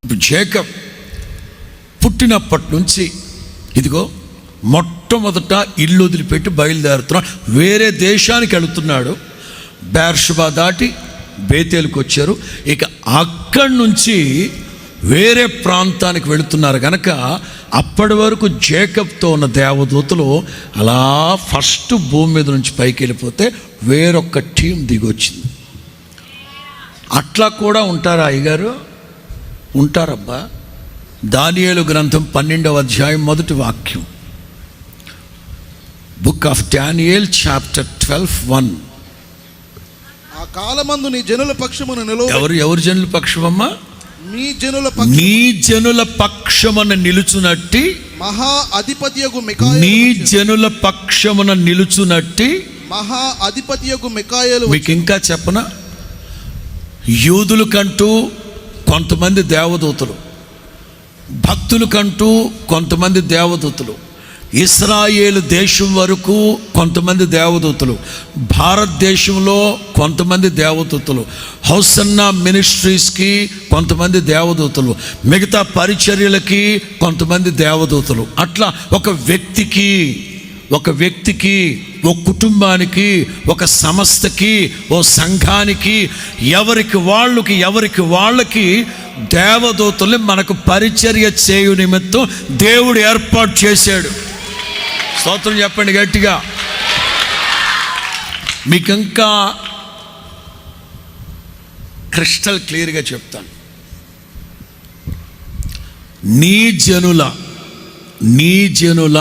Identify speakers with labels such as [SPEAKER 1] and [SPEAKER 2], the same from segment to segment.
[SPEAKER 1] ఇప్పుడు జేకబ్ పుట్టినప్పటి నుంచి ఇదిగో మొట్టమొదట ఇల్లు వదిలిపెట్టి బయలుదేరుతున్నాడు, వేరే దేశానికి వెళుతున్నాడు. బేర్షబా దాటి బేతేలుకు వచ్చారు. ఇక అక్కడి నుంచి వేరే ప్రాంతానికి వెళుతున్నారు కనుక అప్పటి వరకు జేకబ్తో ఉన్న దేవదూతలు అలా ఫస్ట్ భూమి మీద నుంచి పైకి వెళ్ళిపోతే వేరొక టీం దిగొచ్చింది. అట్లా కూడా ఉంటారా అయ్యగారు? ఉంటారబ్బా. దానియేలు గ్రంథం 12వ అధ్యాయం 1వ వాక్యం. Book of Daniel chapter 12:1.
[SPEAKER 2] ఆ కాలమందు నీ జనుల పక్షమున నిలువ.
[SPEAKER 1] ఎవరు జనుల పక్షమమ్మా?
[SPEAKER 2] నీ జనుల
[SPEAKER 1] పక్షమున నిలుచునట్టి
[SPEAKER 2] మహా అధిపతియగు మికాయేలు.
[SPEAKER 1] నీ జనుల పక్షమున నిలుచునట్టి
[SPEAKER 2] మహా అధిపతియగు మికాయేలు.
[SPEAKER 1] మీకు ఇంకా చెప్పనా, యూదులకంటూ కొంతమంది దేవదూతలు, భక్తులకంటూ కొంతమంది దేవదూతలు, ఇస్రాయేలు దేశం వరకు కొంతమంది దేవదూతలు, భారతదేశంలో కొంతమంది దేవదూతలు, హౌసన్నా మినిస్ట్రీస్కి కొంతమంది దేవదూతలు, మిగతా పరిచర్యలకి కొంతమంది దేవదూతలు. అట్లా ఒక వ్యక్తికి, ఒక కుటుంబానికి, ఒక సంస్థకి, ఓ సంఘానికి, ఎవరికి వాళ్ళకి దేవదూతల్ని మనకు పరిచర్య చేయు నిమిత్తం దేవుడు ఏర్పాటు చేశాడు. స్తోత్రం చెప్పండి గట్టిగా. మీకు ఇంకా క్రిస్టల్ క్లియర్గా చెప్తాను. నీ జనుల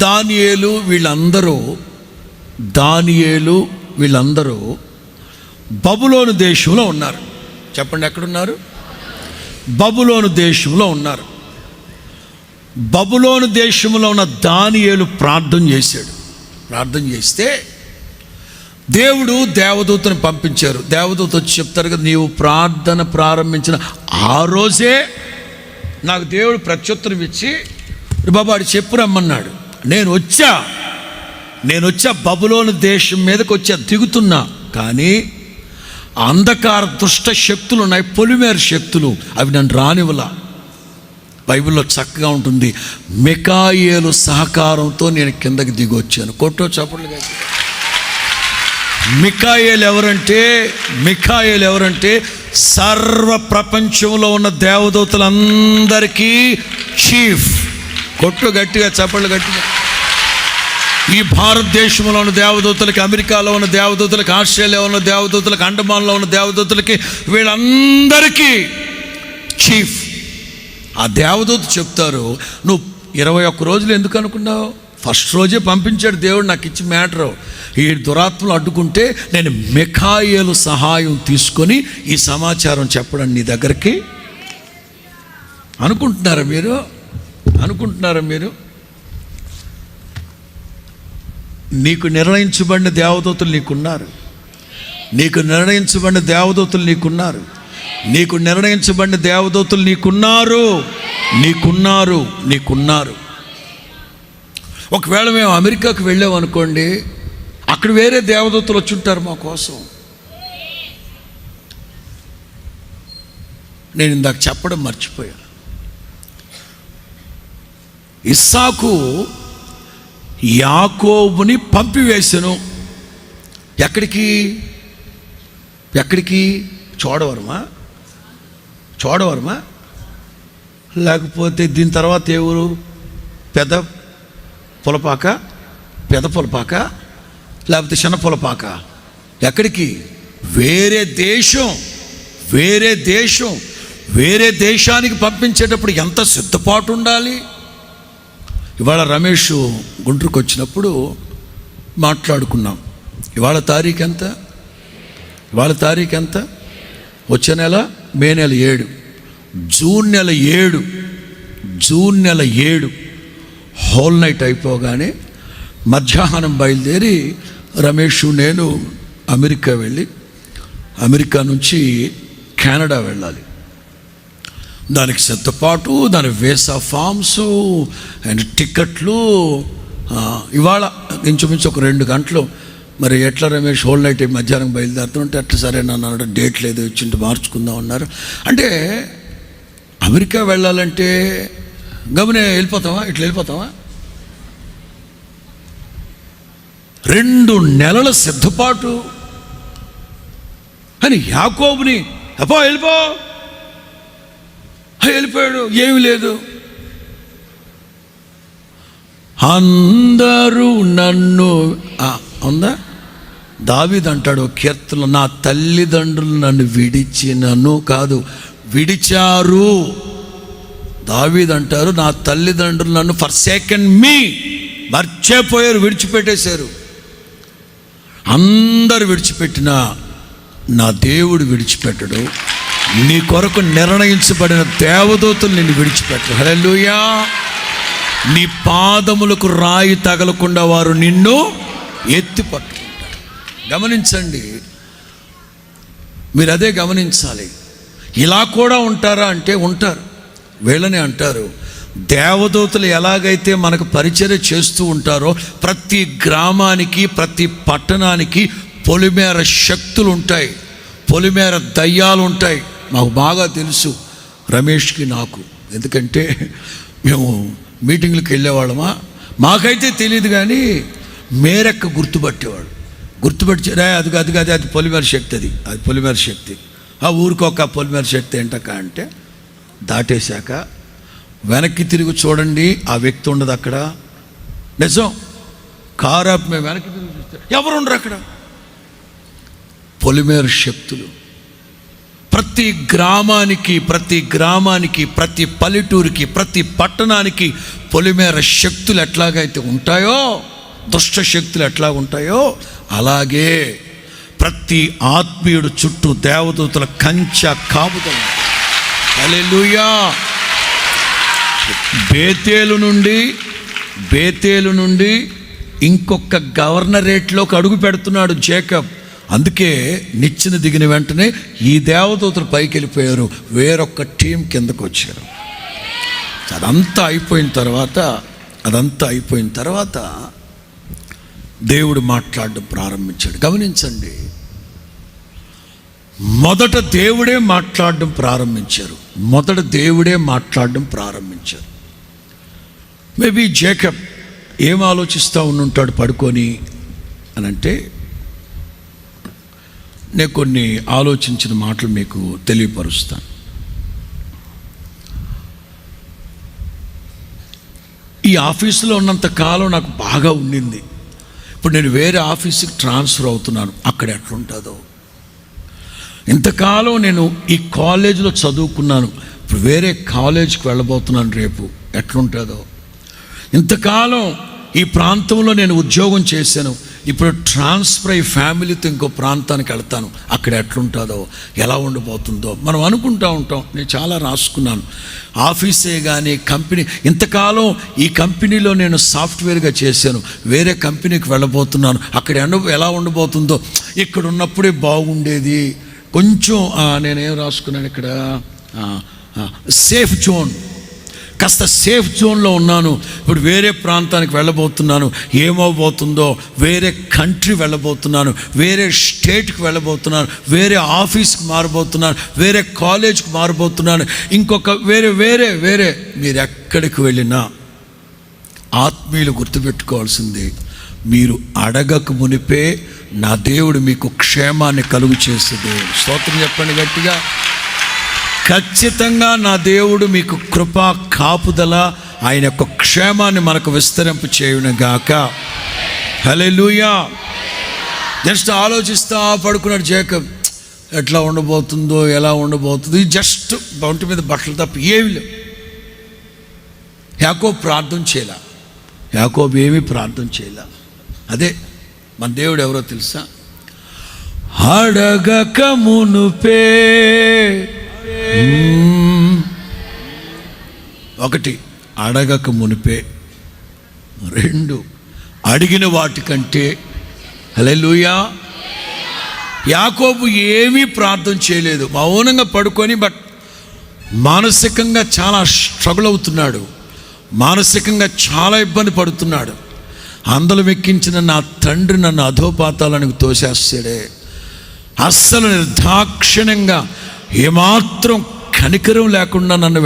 [SPEAKER 1] దానియేలు వీళ్ళందరూ బబులోను దేశంలో ఉన్నారు. చెప్పండి, ఎక్కడున్నారు? బబులోను దేశంలో ఉన్నారు. బబులోను దేశంలో ఉన్న దానియేలు ప్రార్థన చేస్తే దేవుడు దేవదూతను పంపించారు. దేవదూత వచ్చి చెప్తారు కదా, నీవు ప్రార్థన ప్రారంభించిన ఆ రోజే నాకు దేవుడు ప్రత్యుత్తరం ఇచ్చి బాబా వాడు చెప్పు రమ్మన్నాడు. నేను వచ్చా బబులోను దేశం మీదకి వచ్చా, దిగుతున్నా. కానీ అంధకార దుష్ట శక్తులు ఉన్నాయి, పొలిమేర శక్తులు, అవి నన్ను రానివ్వలా. బైబిల్లో చక్కగా ఉంటుంది, మికాయేలు సహకారంతో నేను కిందకి దిగి వచ్చాను. కొట్టో చప్పట్లుగా. మికాయేలు ఎవరంటే సర్వ ప్రపంచంలో ఉన్న దేవదూతలందరికీ చీఫ్. కొట్టు గట్టిగా, చప్పట్లు గట్టిగా. ఈ భారతదేశంలో ఉన్న దేవదూతలకి, అమెరికాలో ఉన్న దేవదూతలకి, ఆస్ట్రేలియాలో ఉన్న దేవదూతలకి, అండమాన్లో ఉన్న దేవదూతలకి, వీళ్ళందరికీ చీఫ్. ఆ దేవదూత చెప్తారు, నువ్వు 21 రోజులు ఎందుకు అనుకున్నావు? ఫస్ట్ రోజే పంపించాడు దేవుడు నాకు ఇచ్చి మ్యాటరు. ఈ దురాత్మలు అడ్డుకుంటే నేను మికాయేలు సహాయం తీసుకొని ఈ సమాచారం చెప్పడం నీ దగ్గరికి. అనుకుంటున్నారా మీరు? నీకు నిర్ణయించబడిన దేవదూతలు నీకున్నారు. నీకు నిర్ణయించబడిన దేవదూతలు నీకున్నారు. ఒకవేళ మేము అమెరికాకు వెళ్ళామనుకోండి, అక్కడ వేరే దేవదూతలు వచ్చి ఉంటారు మా కోసం. నేను ఇందాక చెప్పడం మర్చిపోయాను. ఇస్సాకు యాకోబుని పంపివేశను. ఎక్కడికి? చోడవరమా లేకపోతే దీని తర్వాత ఎవరు? పెద్ద పొలపాక లేకపోతే చిన్న పొలపాక? ఎక్కడికి? వేరే దేశానికి పంపించేటప్పుడు ఎంత సిద్ధపాటు ఉండాలి. ఇవాళ రమేష్ గుంటూరుకు వచ్చినప్పుడు మాట్లాడుకున్నాం. ఇవాళ తారీఖు ఎంత? వచ్చే నెల మే నెల 7, జూన్ నెల 7 హోల్ నైట్ అయిపోగానే మధ్యాహ్నం బయలుదేరి రమేష్ నేను అమెరికా వెళ్ళి, అమెరికా నుంచి కెనడా వెళ్ళాలి. దానికి సిద్ధపాటు, దాని వీసా ఫామ్స్ అండ్ టికెట్లు. ఇవాళ ఇంచుమించు ఒక 2 గంటలు మరి ఎట్లా రమేష్ హోల్ నైట్ మధ్యాహ్నం బయలుదేరుతుంటే అట్లా సరే నన్ను అన్నాడు, డేట్ లేదు వచ్చింటే మార్చుకుందాం అన్నారు. అంటే అమెరికా వెళ్ళాలంటే గమనే వెళ్ళిపోతావా, ఇట్లా వెళ్ళిపోతావా? 2 నెలల సిద్ధపాటు అని యాకోబుని అప్పో వెళ్ళిపోయాడు. ఏమి లేదు, అందరూ నన్ను ఉందా, దావీదు అంటాడు కీర్తనలో, నా తల్లిదండ్రులు నన్ను విడిచారు. దావీదు అంటారు, నా తల్లిదండ్రులు నన్ను ఫర్సేకెన్ మీ, మర్చిపోయారు, విడిచిపెట్టేశారు. అందరు విడిచిపెట్టినా నా దేవుడు విడిచిపెట్టడు. నీ కొరకు నిర్ణయించబడిన దేవదూతలు నిన్ను విడిచిపెట్టరు. హల్లెలూయా. నీ పాదములకు రాయి తగలకుండా వారు నిన్ను ఎత్తి పట్టుకుంటారు. గమనించండి, మీరు అదే గమనించాలి. ఇలా కూడా ఉంటారా అంటే ఉంటారు. వీళ్ళని అంటారు, దేవదూతలు ఎలాగైతే మనకు పరిచర్య చేస్తూ ఉంటారో ప్రతి గ్రామానికి ప్రతి పట్టణానికి పొలిమేర శక్తులు ఉంటాయి, పొలిమేర దయ్యాలు ఉంటాయి. మాకు బాగా తెలుసు, రమేష్కి నాకు, ఎందుకంటే మేము మీటింగ్లకు వెళ్ళేవాళ్ళమా. మాకైతే తెలియదు కానీ మేరెక్క గుర్తుపట్టి అది పొలిమేర శక్తి, అది పొలిమేర శక్తి. ఆ ఊరికొక పొలిమేర శక్తి ఏంటక్క అంటే, దాటేశాక వెనక్కి తిరిగి చూడండి, ఆ వ్యక్తి ఉండదు అక్కడ. నిజం, కారు ఆపి మేము వెనక్కి తిరిగి చూస్తే ఎవరు ఉండరు అక్కడ. పొలిమేర శక్తులు ప్రతి గ్రామానికి ప్రతి పల్లెటూరికి ప్రతి పట్టణానికి పొలిమేర శక్తులు ఎట్లాగైతే ఉంటాయో, దుష్ట శక్తులు ఎట్లా ఉంటాయో, అలాగే ప్రతి ఆత్మీయుడు చుట్టూ దేవదూతల కంచె కాపుదల. హల్లెలూయా. బేతేలు నుండి ఇంకొక గవర్నరేట్లోకి అడుగు పెడుతున్నాడు జేకబ్. అందుకే నిచ్చెన దిగిన వెంటనే ఈ దేవదూతలు పైకి వెళ్ళిపోయారు, వేరొక టీం కిందకు వచ్చారు. అదంతా అయిపోయిన తర్వాత దేవుడు మాట్లాడడం ప్రారంభించాడు. గమనించండి, మొదట దేవుడే మాట్లాడడం ప్రారంభించారు. మేబీ జేకబ్ ఏం ఆలోచిస్తూ ఉండుంటాడు పడుకొని అని అంటే, నేను కొన్ని ఆలోచించిన మాటలు మీకు తెలియపరుస్తాను. ఈ ఆఫీసులో ఉన్నంత కాలం నాకు బాగా ఉండింది. ఇప్పుడు నేను వేరే ఆఫీస్కి ట్రాన్స్ఫర్ అవుతున్నాను, అక్కడ ఎట్లుంటుందో. ఇంతకాలం నేను ఈ కాలేజీలో చదువుకున్నాను, ఇప్పుడు వేరే కాలేజీకి వెళ్ళబోతున్నాను, రేపు ఎట్లుంటుందో. ఇంతకాలం ఈ ప్రాంతంలో నేను ఉద్యోగం చేశాను, ఇప్పుడు ట్రాన్స్ఫర్ అయ్యి ఫ్యామిలీతో ఇంకో ప్రాంతానికి వెళ్తాను, అక్కడ ఎట్లుంటుందో, ఎలా ఉండబోతుందో మనం అనుకుంటూ ఉంటాం. నేను చాలా రాసుకున్నాను. ఆఫీసే కానీ కంపెనీ, ఇంతకాలం ఈ కంపెనీలో నేను సాఫ్ట్వేర్గా చేశాను, వేరే కంపెనీకి వెళ్ళబోతున్నాను, అక్కడ ఎలా ఉండబోతుందో. ఇక్కడ ఉన్నప్పుడే బాగుండేది. కొంచెం నేనేం రాసుకున్నాను ఇక్కడ, సేఫ్ జోన్, కాస్త సేఫ్ జోన్లో ఉన్నాను. ఇప్పుడు వేరే ప్రాంతానికి వెళ్ళబోతున్నాను, ఏమవబోతుందో, వేరే కంట్రీ వెళ్ళబోతున్నాను, వేరే స్టేట్కి వెళ్ళబోతున్నాను, వేరే ఆఫీస్కి మారబోతున్నాను, వేరే కాలేజ్కి మారబోతున్నాను, ఇంకొక వేరే. మీరు ఎక్కడికి వెళ్ళినా ఆత్మీయులు గుర్తుపెట్టుకోవాల్సింది, మీరు అడగక మునిపే నా దేవుడు మీకు క్షేమాన్ని కలుగు చేసేది. స్తోత్రం చెప్పండి గట్టిగా. ఖచ్చితంగా నా దేవుడు మీకు కృపా కాపుదల, ఆయన యొక్క క్షేమాన్ని మనకు విస్తరింప చేయునుగాక. హల్లెలూయా. జస్ట్ ఆలోచిస్తా పడుకున్నాడు జేకబ్, ఎట్లా ఉండబోతుందో, ఎలా ఉండబోతుందో. జస్ట్ ఒంటి మీద బట్టలు తప్ప ఏమి లేవు. యాకోబు ఏమీ ప్రార్థన చేయలే. అదే మన దేవుడు ఎవరో తెలుసా? అడగక మునుపే. ఒకటి, అడగక మునిపే. 2, అడిగిన వాటికంటే. హల్లెలూయా. యాకోబు ఏమీ ప్రార్థన చేయలేదు, మౌనంగా పడుకొని, బట్ మానసికంగా చాలా స్ట్రగుల్ అవుతున్నాడు, మానసికంగా చాలా ఇబ్బంది పడుతున్నాడు. అందలం ఎక్కించిన నా తండ్రి నన్ను అధోపాతాలకు తోసేస్తాడే. అస్సలు నిర్దాక్షిణ్యంగా ఏమాత్రం కనికరం లేకుండా నన్ను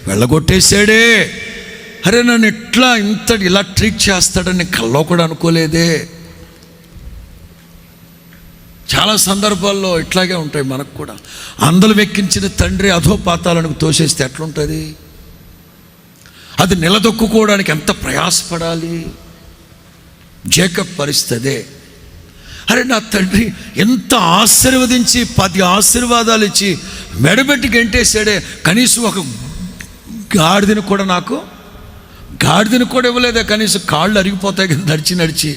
[SPEAKER 1] వెళ్ళగొట్టేశాడే. అరే నన్ను ఇలా ట్రీట్ చేస్తాడని కల్లో కూడా అనుకోలేదే. చాలా సందర్భాల్లో ఇట్లాగే ఉంటాయి మనకు కూడా. అందలం ఎక్కించిన తండ్రి అధోపాతాలకు తోసేస్తే ఎట్లుంటుంది? అది నిలదొక్కుకోవడానికి ఎంత ప్రయాసపడాలి. జేకబ్ పరిస్థితే. అరే నా తండ్రి ఎంత ఆశీర్వదించి 10 ఆశీర్వాదాలు ఇచ్చి మెడబెట్టి గంటేశాడే, కనీసం ఒక గాడిదని కూడా ఇవ్వలేదే. కనీసం కాళ్ళు అరిగిపోతాయి కదా నడిచి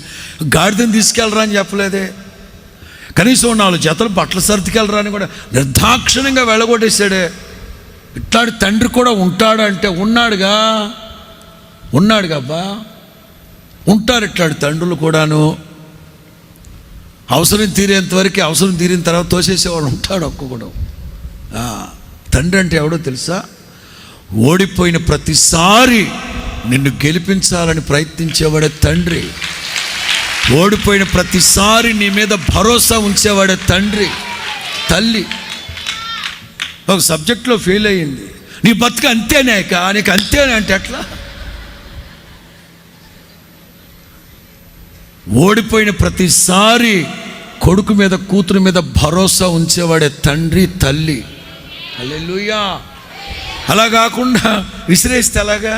[SPEAKER 1] గాడిదని తీసుకెళ్ళరా అని చెప్పలేదే. కనీసం 4 జతలు బట్టలు సర్దుకెళ్ళరా అని కూడా నిర్దాక్షిణ్యంగా వెళ్ళగొట్టేశాడే. ఇట్లాంటి తండ్రి కూడా ఉంటాడంటే ఉన్నాడుగా అబ్బా, ఉంటారు ఇట్లాంటి తండ్రులు కూడాను. అవసరం తీరేంత వరకు, అవసరం తీరిన తర్వాత తోసేసేవాడు ఉంటాడు ఒక్కొక్కడు. తండ్రి అంటే ఎవడో తెలుసా? ఓడిపోయిన ప్రతిసారి నిన్ను గెలిపించాలని ప్రయత్నించేవాడే తండ్రి. ఓడిపోయిన ప్రతిసారి నీ మీద భరోసా ఉంచేవాడే తండ్రి. తల్లి ఒక సబ్జెక్ట్లో ఫెయిల్ అయ్యింది, నీ బతుకు అంతేనాక నీకు అంతేనే అంటే ఎట్లా? ఓడిపోయిన ప్రతిసారి కొడుకు మీద కూతురు మీద భరోసా ఉంచేవాడే తండ్రి తల్లి. హల్లెలూయా. అలా కాకుండా విసిరేస్తే ఎలాగా?